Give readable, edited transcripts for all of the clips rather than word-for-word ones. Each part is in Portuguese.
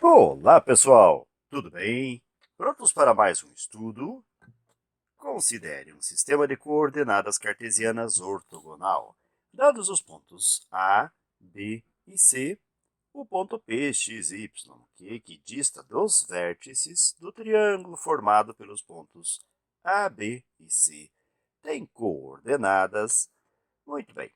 Olá, pessoal! Tudo bem? Prontos para mais um estudo? Considere um sistema de coordenadas cartesianas ortogonal. Dados os pontos A, B e C, o ponto P, X e Y, que equidista dos vértices do triângulo formado pelos pontos A, B e C, tem coordenadas. Muito bem.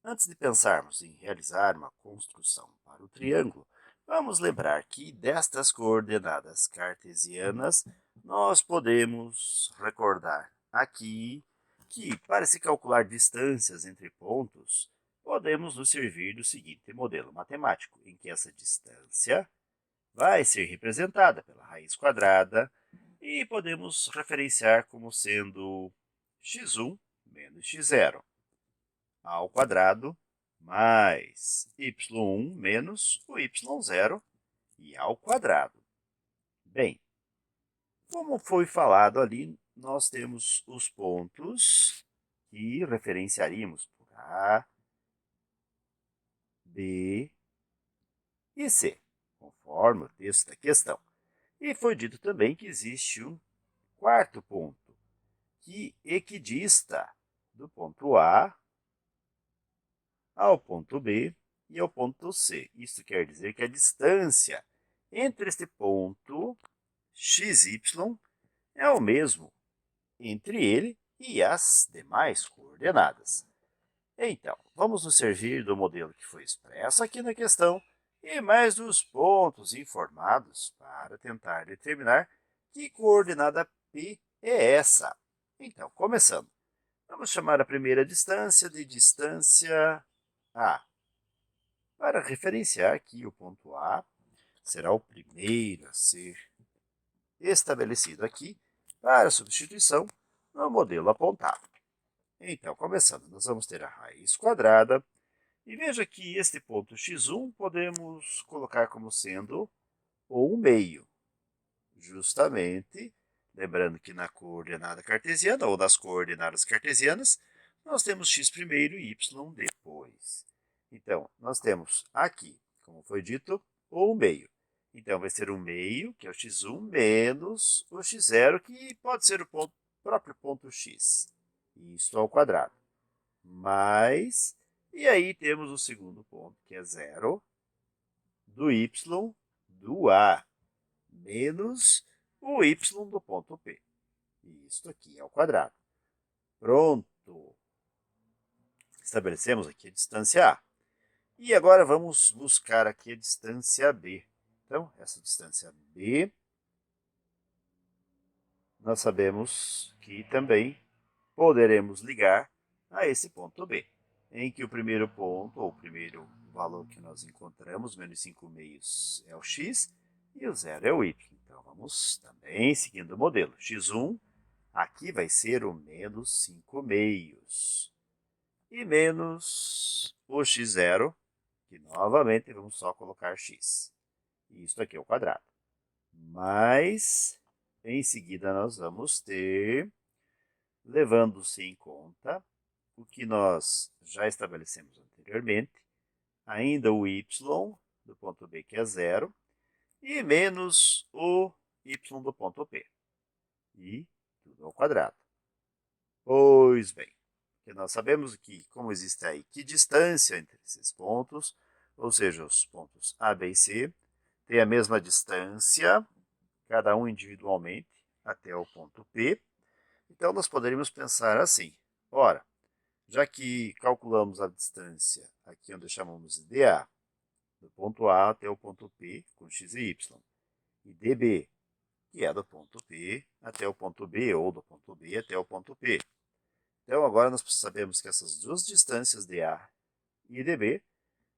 Antes de pensarmos em realizar uma construção para o triângulo, vamos lembrar que destas coordenadas cartesianas, nós podemos recordar aqui que, para se calcular distâncias entre pontos, podemos nos servir do seguinte modelo matemático, em que essa distância vai ser representada pela raiz quadrada e podemos referenciar como sendo x1 menos x0 ao quadrado mais y1 menos o y0 e ao quadrado. Bem, como foi falado ali, nós temos os pontos que referenciaríamos por A, B e C, conforme o texto da questão. E foi dito também que existe um quarto ponto, que equidista do ponto A ao ponto B e ao ponto C. Isso quer dizer que a distância entre este ponto xy é o mesmo entre ele e as demais coordenadas. Então, vamos nos servir do modelo que foi expresso aqui na questão e mais dos pontos informados para tentar determinar que coordenada P é essa. Então, começando. Vamos chamar a primeira distância de distância A. Para referenciar que o ponto A será o primeiro a ser estabelecido aqui para substituição no modelo apontado. Então, começando, nós vamos ter a raiz quadrada, e veja que este ponto x1 podemos colocar como sendo o 1 meio, justamente, lembrando que na coordenada cartesiana, ou nas coordenadas cartesianas, nós temos x primeiro e y depois. Então, nós temos aqui, como foi dito, o 1 meio. Então, vai ser 1 meio, que é o x1, menos o x0, que pode ser o próprio ponto x. Isso ao quadrado. Mais, e aí temos o segundo ponto, que é 0, do y do A, menos o y do ponto P. Isto aqui ao quadrado. Pronto. Estabelecemos aqui a distância A. E agora vamos buscar aqui a distância B. Então, essa distância B, nós sabemos que também poderemos ligar a esse ponto B, em que o primeiro ponto, ou o primeiro valor que nós encontramos, menos 5 meios, é o x, e o 0 é o y. Então, vamos também seguindo o modelo. x1, aqui vai ser o menos 5 meios, e menos o x0, que novamente vamos só colocar x. Isto aqui é o quadrado. Mas, em seguida, nós vamos ter, levando-se em conta o que nós já estabelecemos anteriormente, ainda o y do ponto B, que é 0, e menos o y do ponto P. E tudo ao quadrado. Pois bem, porque nós sabemos que, como existe a equidistância entre esses pontos, ou seja, os pontos A, B e C, tem a mesma distância, cada um individualmente, até o ponto P. Então, nós poderíamos pensar assim, ora, já que calculamos a distância aqui onde chamamos de dA, do ponto A até o ponto P, com x e y, e dB, que é do ponto P até o ponto B, ou do ponto B até o ponto P. Então, agora nós sabemos que essas duas distâncias dA e dB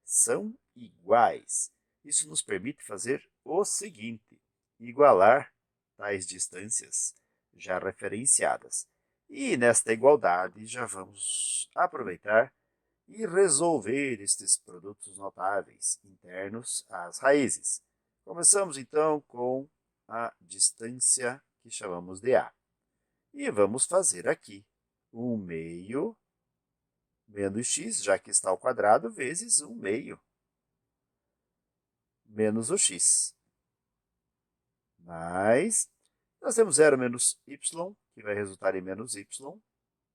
são iguais. Isso nos permite fazer o seguinte, igualar tais distâncias já referenciadas. E nesta igualdade já vamos aproveitar e resolver estes produtos notáveis internos às raízes. Começamos então com a distância que chamamos de A. E vamos fazer aqui 1 meio menos x, já que está ao quadrado, vezes 1 meio menos o x. mais, nós temos 0 menos y, que vai resultar em menos y,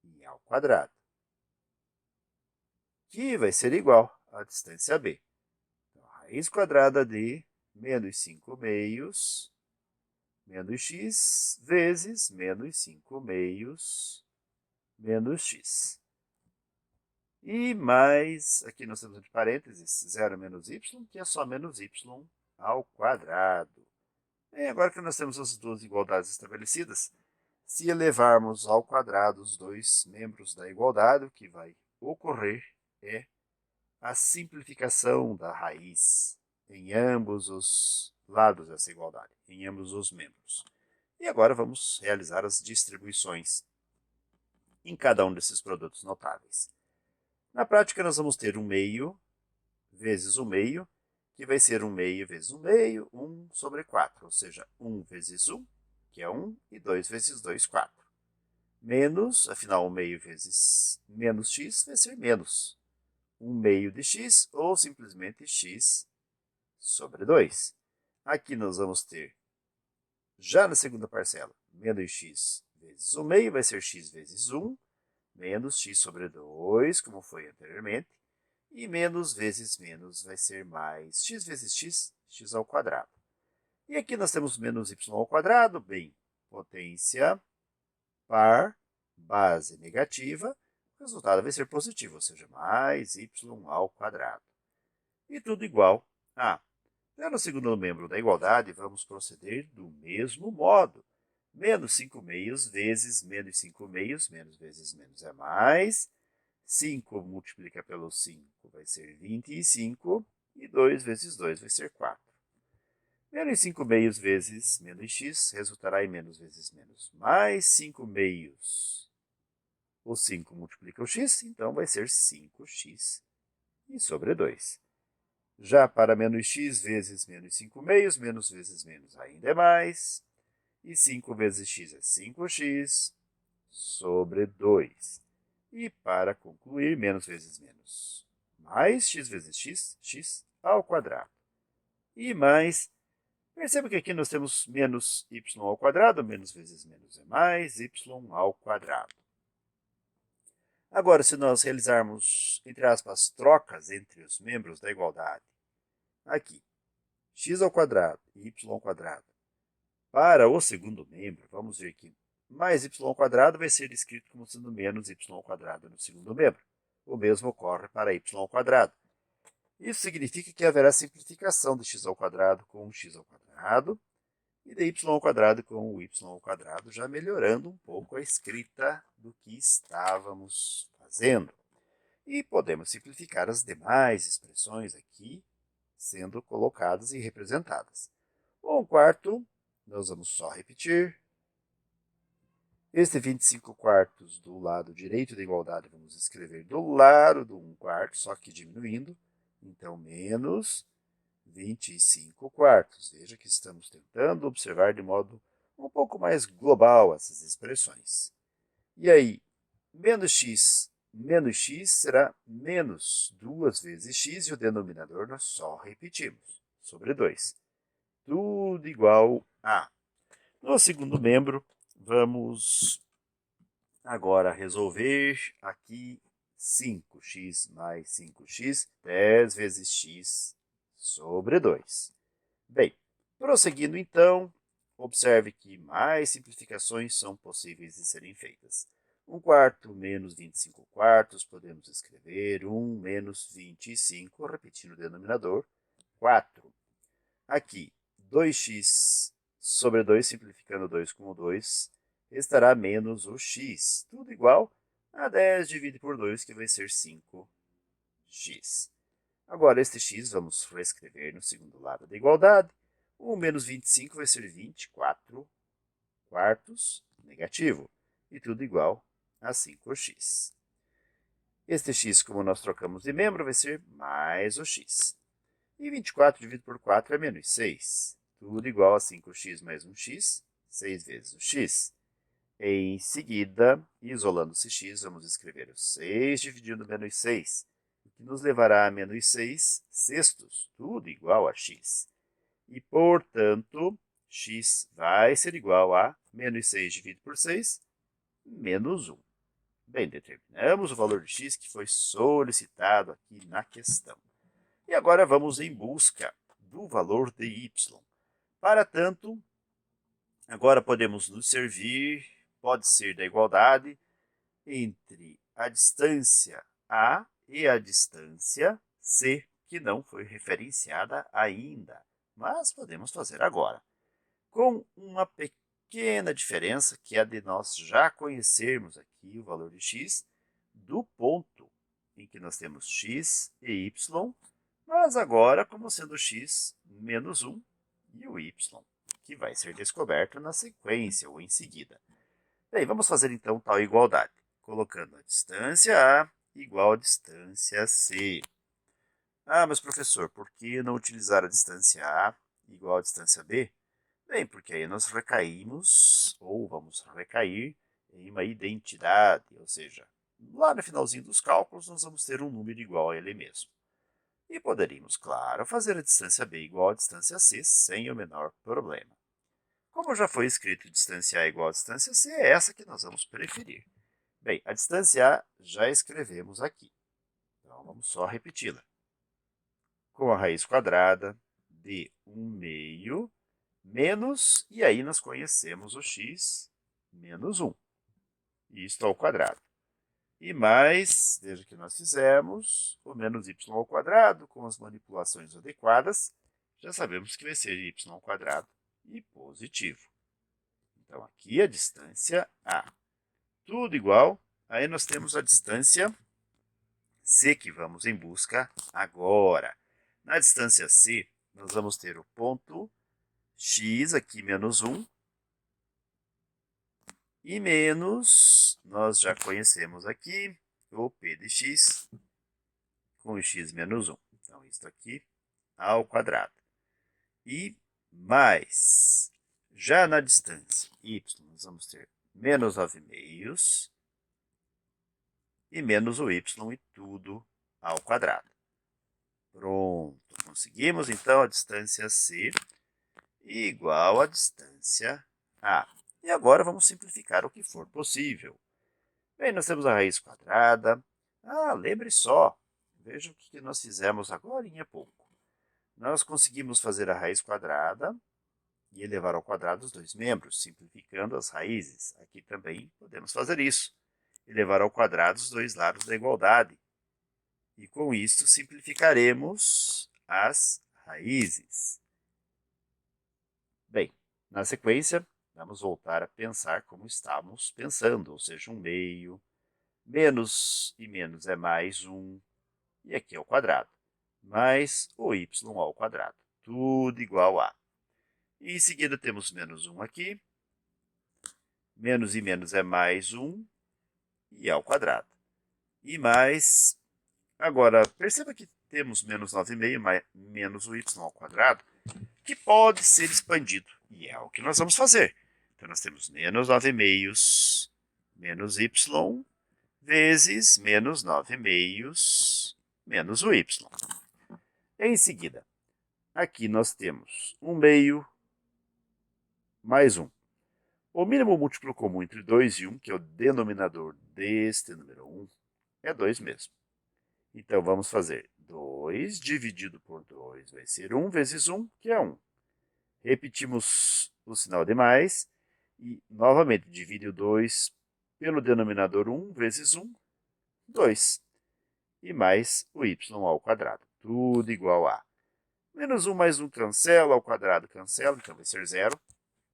e ao quadrado, que vai ser igual à distância b. Então, raiz quadrada de menos 5 meios menos x vezes menos 5 meios menos x. E mais, aqui nós temos entre parênteses, 0 menos y, que é só menos y ao quadrado. E agora que nós temos as duas igualdades estabelecidas, se elevarmos ao quadrado os dois membros da igualdade, o que vai ocorrer é a simplificação da raiz em ambos os lados dessa igualdade, em ambos os membros. E agora vamos realizar as distribuições em cada um desses produtos notáveis. Na prática, nós vamos ter 1 meio vezes 1 meio, que vai ser 1 meio vezes 1 meio, 1 sobre 4, ou seja, 1 vezes 1, que é 1, e 2 vezes 2, 4. Menos, afinal, 1 meio vezes menos x vai ser menos 1 meio de x, ou simplesmente x sobre 2. Aqui nós vamos ter, já na segunda parcela, menos x vezes 1 meio vai ser x vezes 1, menos x sobre 2, como foi anteriormente, e menos vezes menos vai ser mais x vezes x, x ao quadrado. E aqui nós temos menos y ao quadrado, bem, potência par base negativa, o resultado vai ser positivo, ou seja, mais y ao quadrado. E tudo igual a. Já no segundo membro da igualdade, vamos proceder do mesmo modo. Menos 5 meios vezes menos 5 meios, menos vezes menos é mais. 5 multiplica pelo 5 vai ser 25, e 2 vezes 2 vai ser 4. Menos 5 meios vezes menos x resultará em menos vezes menos mais 5 meios. O 5 multiplica o x, então vai ser 5x e sobre 2. Já para menos x vezes menos 5 meios, menos vezes menos ainda é mais. E 5 vezes x é 5x sobre 2. E para concluir, menos vezes menos mais x vezes x, x ao quadrado. E mais, perceba que aqui nós temos menos y ao quadrado, menos vezes menos é mais y ao quadrado. Agora, se nós realizarmos, entre aspas, trocas entre os membros da igualdade, aqui, x ao quadrado e y ao quadrado, para o segundo membro, vamos ver que mais y ao quadrado vai ser escrito como sendo menos y ao quadrado no segundo membro. O mesmo ocorre para y ao quadrado. Isso significa que haverá simplificação de x ao quadrado com o x ao quadrado e de y ao quadrado com o y ao quadrado, já melhorando um pouco a escrita do que estávamos fazendo. E podemos simplificar as demais expressões aqui, sendo colocadas e representadas. O 1/4, nós vamos só repetir. Este 25 quartos do lado direito da igualdade, vamos escrever do lado do 1/4, só que diminuindo. Então, menos 25 quartos. Veja que estamos tentando observar de modo um pouco mais global essas expressões. E aí, menos x será menos 2 vezes x, e o denominador nós só repetimos, sobre 2. Tudo igual a. No segundo membro, vamos agora resolver aqui 5x mais 5x, 10 vezes x sobre 2. Bem, prosseguindo então, observe que mais simplificações são possíveis de serem feitas. 1/4 menos 25 quartos, podemos escrever 1 menos 25, repetindo o denominador, 4. Aqui, 2x sobre 2, simplificando 2 com o 2, estará menos o x, tudo igual a 10 dividido por 2, que vai ser 5x. Agora, este x vamos reescrever no segundo lado da igualdade. 1 menos 25 vai ser 24 quartos, negativo, e tudo igual a 5x. Este x, como nós trocamos de membro, vai ser mais o x. E 24 dividido por 4 é menos 6. Tudo igual a 5x mais 1x, 6 vezes o x. Em seguida, isolando esse x, vamos escrever o 6 dividindo menos 6, o que nos levará a menos 6 sextos, tudo igual a x. E, portanto, x vai ser igual a menos 6 dividido por 6, menos 1. Bem, determinamos o valor de x que foi solicitado aqui na questão. E agora vamos em busca do valor de y. Para tanto, agora podemos nos servir, pode ser da igualdade, entre a distância A e a distância C, que não foi referenciada ainda, mas podemos fazer agora. Com uma pequena diferença, que é a de nós já conhecermos aqui o valor de x do ponto em que nós temos x e y, mas agora como sendo x menos 1 e o y, que vai ser descoberto na sequência ou em seguida. Bem, vamos fazer então tal igualdade, colocando a distância A igual a distância C. Ah, mas professor, por que não utilizar a distância A igual a distância B? Bem, porque aí nós recaímos, ou vamos recair, em uma identidade, ou seja, lá no finalzinho dos cálculos nós vamos ter um número igual a ele mesmo. E poderíamos, claro, fazer a distância B igual a distância C sem o menor problema. Como já foi escrito distância A igual a distância C, é essa que nós vamos preferir. Bem, a distância A já escrevemos aqui. Então, vamos só repeti-la. Com a raiz quadrada de 1/2 menos, e aí nós conhecemos o x menos 1. Isto ao quadrado. E mais, veja que nós fizemos, o menos y ao quadrado, com as manipulações adequadas, já sabemos que vai ser y ao quadrado e positivo. Então, aqui a distância A. Tudo igual, aí nós temos a distância C, que vamos em busca agora. Na distância C, nós vamos ter o ponto x, aqui menos 1, e menos, nós já conhecemos aqui, o p de x com x menos 1. Então, isso aqui ao quadrado. E mais, já na distância y, nós vamos ter menos 9/2 e menos o y e tudo ao quadrado. Pronto, conseguimos então a distância C igual à distância A. E agora vamos simplificar o que for possível. Bem, nós temos a raiz quadrada. Ah, lembre só, veja o que nós fizemos agora em pouco. Nós conseguimos fazer a raiz quadrada e elevar ao quadrado os dois membros, simplificando as raízes. Aqui também podemos fazer isso. Elevar ao quadrado os dois lados da igualdade. E com isso simplificaremos as raízes. Bem, na sequência, vamos voltar a pensar como estávamos pensando, ou seja, 1/2, menos e menos é mais 1, e aqui é o quadrado, mais o y ao quadrado, tudo igual a. E em seguida temos menos 1 aqui, menos e menos é mais 1, e ao quadrado. E mais, agora, perceba que temos menos 9/2 mais menos o y ao quadrado, que pode ser expandido, e é o que nós vamos fazer. Então, nós temos menos 9/2 menos y vezes menos 9/2 menos o y. Em seguida, aqui nós temos 1/2 mais 1. O mínimo múltiplo comum entre 2 e 1, que é o denominador deste número 1, é 2 mesmo. Então, vamos fazer 2 dividido por 2 vai ser 1 vezes 1, que é 1. Repetimos o sinal de mais e, novamente, divide o 2 pelo denominador 1 vezes 1, 2. E mais o y ao quadrado, tudo igual a. Menos 1 mais 1 cancela, ao quadrado cancela, então vai ser 0.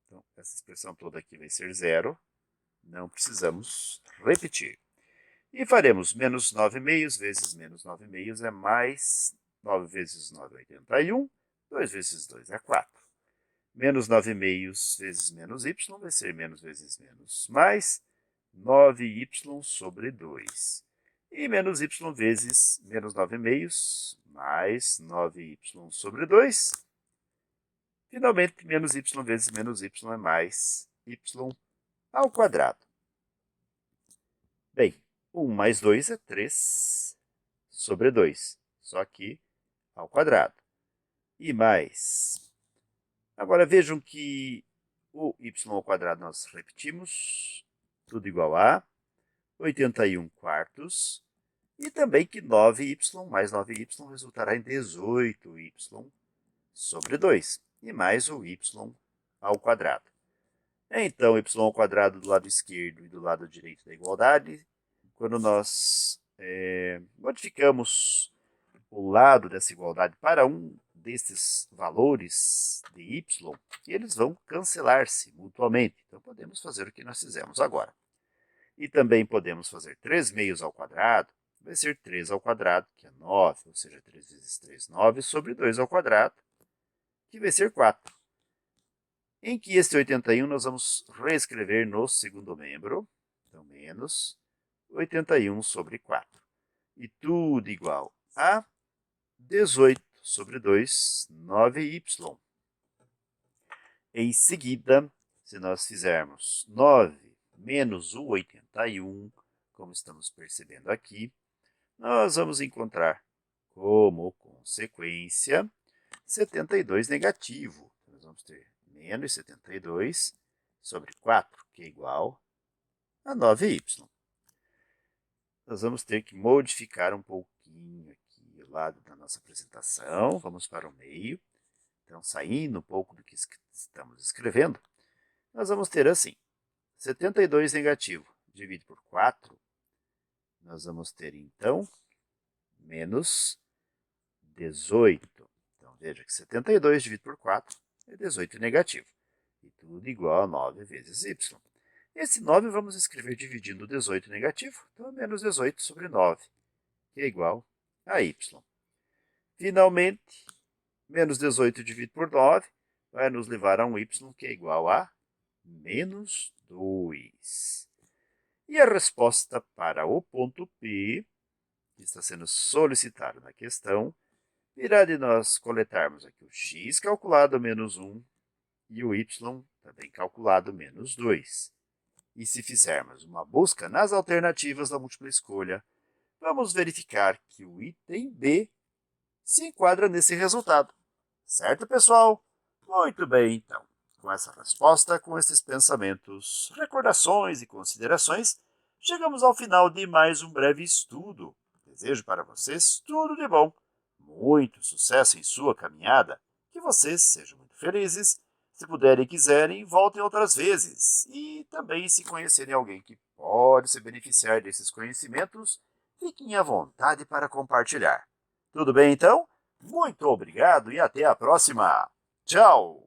Então, essa expressão toda aqui vai ser 0. Não precisamos repetir. E faremos menos 9/2 vezes menos 9/2 é mais 9 vezes 9 é 81. 2 vezes 2 é 4. Menos 9/2 vezes menos y vai ser menos vezes menos mais 9y sobre 2. E menos y vezes menos 9/2 mais 9y sobre 2. Finalmente, menos y vezes menos y é mais y ao quadrado. Bem, 1 mais 2 é 3 sobre 2, só que ao quadrado. E mais Agora vejam que o y ao quadrado nós repetimos, tudo igual a 81 quartos, e também que 9y mais 9y resultará em 18y sobre 2, e mais o y ao quadrado. Então, y ao quadrado do lado esquerdo e do lado direito da igualdade, quando nós modificamos o lado dessa igualdade para um desses valores de y, eles vão cancelar-se mutuamente. Então, podemos fazer o que nós fizemos agora. E também podemos fazer 3 meios ao quadrado, vai ser 3 ao quadrado, que é 9, ou seja, 3 vezes 3, 9, sobre 2 ao quadrado, que vai ser 4. Em que este 81 nós vamos reescrever no segundo membro, então menos 81 sobre 4. E tudo igual a 18 sobre 2, 9y. Em seguida, se nós fizermos 9 menos o 81, como estamos percebendo aqui, nós vamos encontrar como consequência 72 negativo. Nós vamos ter menos 72 sobre 4, que é igual a 9y. Nós vamos ter que modificar um pouquinho aqui o lado da nossa apresentação. Vamos para o meio. Então, saindo um pouco do que estamos escrevendo, nós vamos ter assim, 72 negativo dividido por 4, nós vamos ter, então, menos 18. Então, veja que 72 dividido por 4 é 18 negativo. E tudo igual a 9 vezes y. Esse 9 vamos escrever dividindo o 18 negativo, então é menos 18 sobre 9, que é igual a y. Finalmente, menos 18 dividido por 9 vai nos levar a um y que é igual a menos 2. E a resposta para o ponto P, que está sendo solicitado na questão, virá de nós coletarmos aqui o x calculado menos 1 e o y também calculado menos 2. E se fizermos uma busca nas alternativas da múltipla escolha, vamos verificar que o item B se enquadra nesse resultado. Certo, pessoal? Muito bem, então. Com essa resposta, com esses pensamentos, recordações e considerações, chegamos ao final de mais um breve estudo. Desejo para vocês tudo de bom, muito sucesso em sua caminhada, que vocês sejam muito felizes. Se puderem e quiserem, voltem outras vezes. E também, se conhecerem alguém que pode se beneficiar desses conhecimentos, fiquem à vontade para compartilhar. Tudo bem, então? Muito obrigado e até a próxima. Tchau!